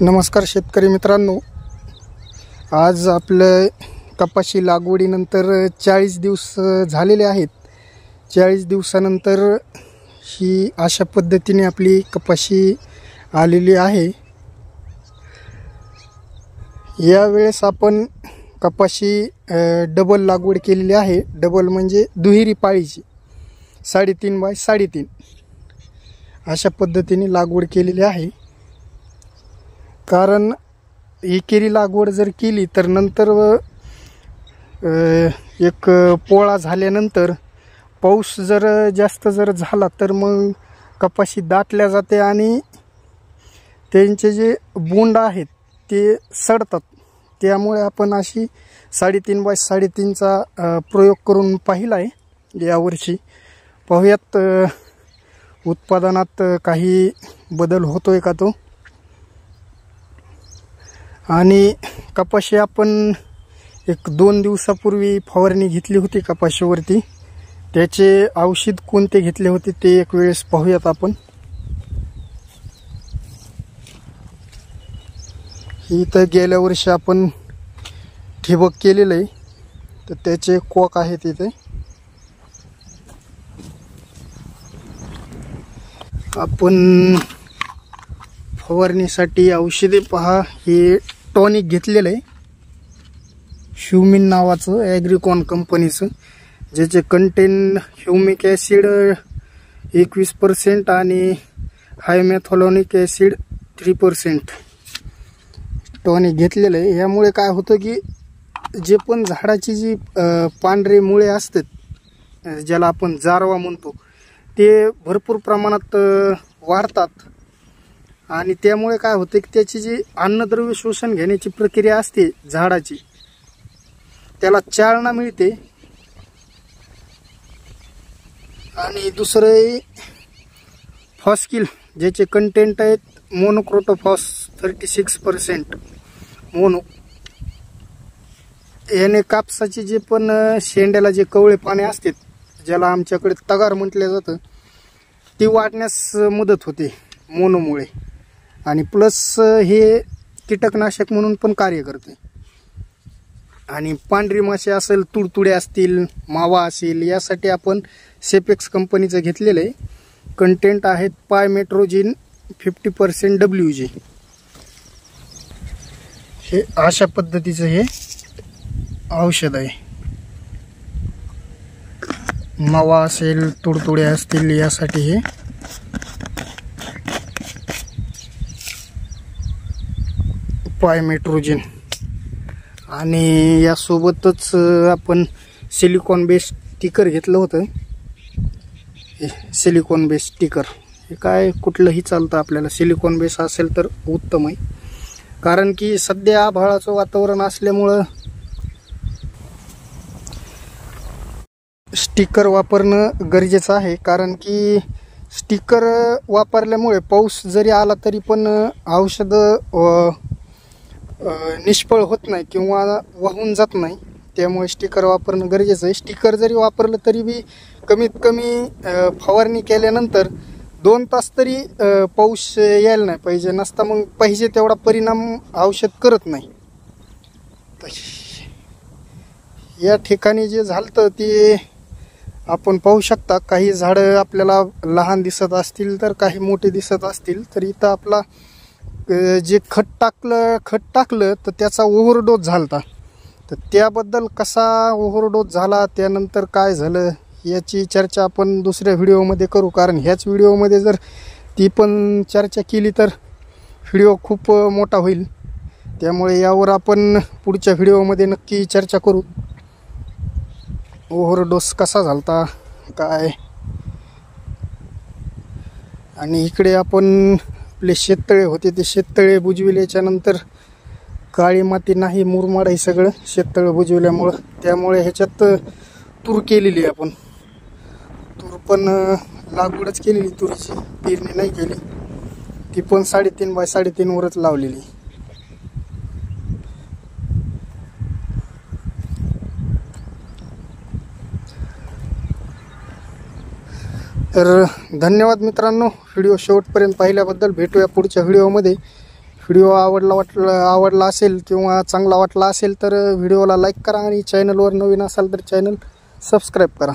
नमस्कार शेतकरी मित्रांनो, आज आपलं कपाशी लागवडीनंतर 40 दिवस झालेले आहेत। 40 दिवसानंतर ही अशा पद्धतीने आपली कपाशी आलेली आहे। या वेळेस आपण कपाशी डबल लागवड केलेली आहे। डबल म्हणजे दुहेरी पाळीची 3.5 बाय 3.5 अशा पद्धतीने लागवड केलेली आहे। कारण एकेरी लागवड जर केली तर नंतर एक पोळा झाल्यानंतर पाऊस जर जास्त झाला तर मग कपाशी दाटल्या जाते आणि त्यांचे जे बोंड आहेत ते सडतात। त्यामुळे आपण अशी 3.5 बाय 3.5चा प्रयोग करून पाहिला आहे। यावर्षी पाहूयात उत्पादनात काही बदल होतोय का तो। आणि कपाशी आपण 1-2 दिवसापूर्वी फवारणी घेतली होती कपाशीवरती। त्याचे औषध कोणते घेतले होते ते एक वेळेस पाहूयात आपण। इथं गेल्या वर्षी आपण ठिबक केलेलं आहे, तर त्याचे कॉक आहेत इथे। आपण फवारणीसाठी औषधे पहा, हे टॉनिक घेतलेलं आहे ह्युमिन नावाचं, ॲग्रिकॉन कंपनीचं, ज्याचे कंटेन ह्युमिक ॲसिड 21% आणि हायमेथॉलॉनिक ॲसिड 3% टॉनिक घेतलेलं आहे। यामुळे काय होतं की जे पण झाडाची जी पांढरे मुळे असतात, ज्याला आपण जारवा म्हणतो, ते भरपूर प्रमाणात वाढतात आणि त्यामुळे काय होतं की त्याची जी अन्नद्रव्य शोषण घेण्याची प्रक्रिया असते झाडाची, त्याला चालना मिळते। आणि दुसरे फॉस्किल, ज्याचे कंटेंट आहेत मोनोक्रोटोफॉस 36% मोनो। याने कापसाचे जे पण शेंड्याला जे कवळे पाने असतात, ज्याला आमच्याकडे तगार म्हटलं जातं, ती वाढण्यास मदत होते मोनोमुळे। आणि प्लस हे कीटकनाशक म्हणून पण कार्य करते। आणि पांढरी माशी असेल, तुडतुडे असतील, मावा असेल, यासाठी आपण सेपेक्स कंपनीचं घेतलेलं आहे। कंटेंट आहेत पायमेट्रोजिन 50% WG। हे अशा पद्धतीचं हे औषध आहे। मावा असेल, तुडतुडे असतील, यासाठी हे पायमेट्रोजिन। आणि यासोबतच आपण सिलिकॉन बेस्ड स्टिकर घेतलं होतं। हे सिलिकॉन बेस्ड स्टिकर, हे काय कुठलंही चालतं आपल्याला, सिलिकॉन बेस असेल तर उत्तम आहे। कारण की सध्या आभाळाचं वातावरण असल्यामुळं स्टिकर वापरणं गरजेचं आहे। कारण की स्टिकर वापरल्यामुळे पाऊस जरी आला तरी पण औषध निष्फळ होत नाही किंवा वाहून जात नाही। त्यामुळे स्टिकर वापरणं गरजेचं आहे। स्टिकर जरी वापरलं तरी बी कमीत कमी फवारणी केल्यानंतर 2 तास तरी पाऊस यायला नाही पाहिजे, नसता मग पाहिजे तेवढा परिणाम औषध करत नाही। या ठिकाणी जे झालं ते आपण पाहू शकता। काही झाडं आपल्याला लहान दिसत असतील तर काही मोठे दिसत असतील, तर इथं आपला जे खत टाकलं तर त्याचा ओव्हरडोस झाला। तर त्याबद्दल कसा ओव्हरडोस झाला, त्यानंतर काय झालं, याची चर्चा आपण दुसऱ्या व्हिडिओमध्ये करू। कारण ह्याच व्हिडिओमध्ये जर ती पण चर्चा केली तर व्हिडिओ खूप मोठा होईल। त्यामुळे यावर आपण पुढच्या व्हिडिओमध्ये नक्की चर्चा करू, ओव्हरडोस कसा झालता काय। आणि इकडे आपण आपले शेततळे होते, ते शेततळे बुजविल्याच्या नंतर काळी माती नाही, मुरमाड आहे सगळं शेततळे बुजविल्यामुळं। त्यामुळे ह्याच्यात तूर केलेली, आपण तूर पण लागवडच केलेली, तुरीची पेरणी नाही केली, ती पण 3.5 बाय 3.5 वरच लावलेली। तर धन्यवाद मित्रांनो, व्हिडिओ शेवटपर्यंत पाहिल्याबद्दल। भेटूया पुढच्या व्हिडिओमध्ये। व्हिडिओ आवडला असेल किंवा चांगला वाटला असेल तर व्हिडिओला लाईक करा आणि चॅनलवर नवीन असाल तर चॅनल सबस्क्राईब करा.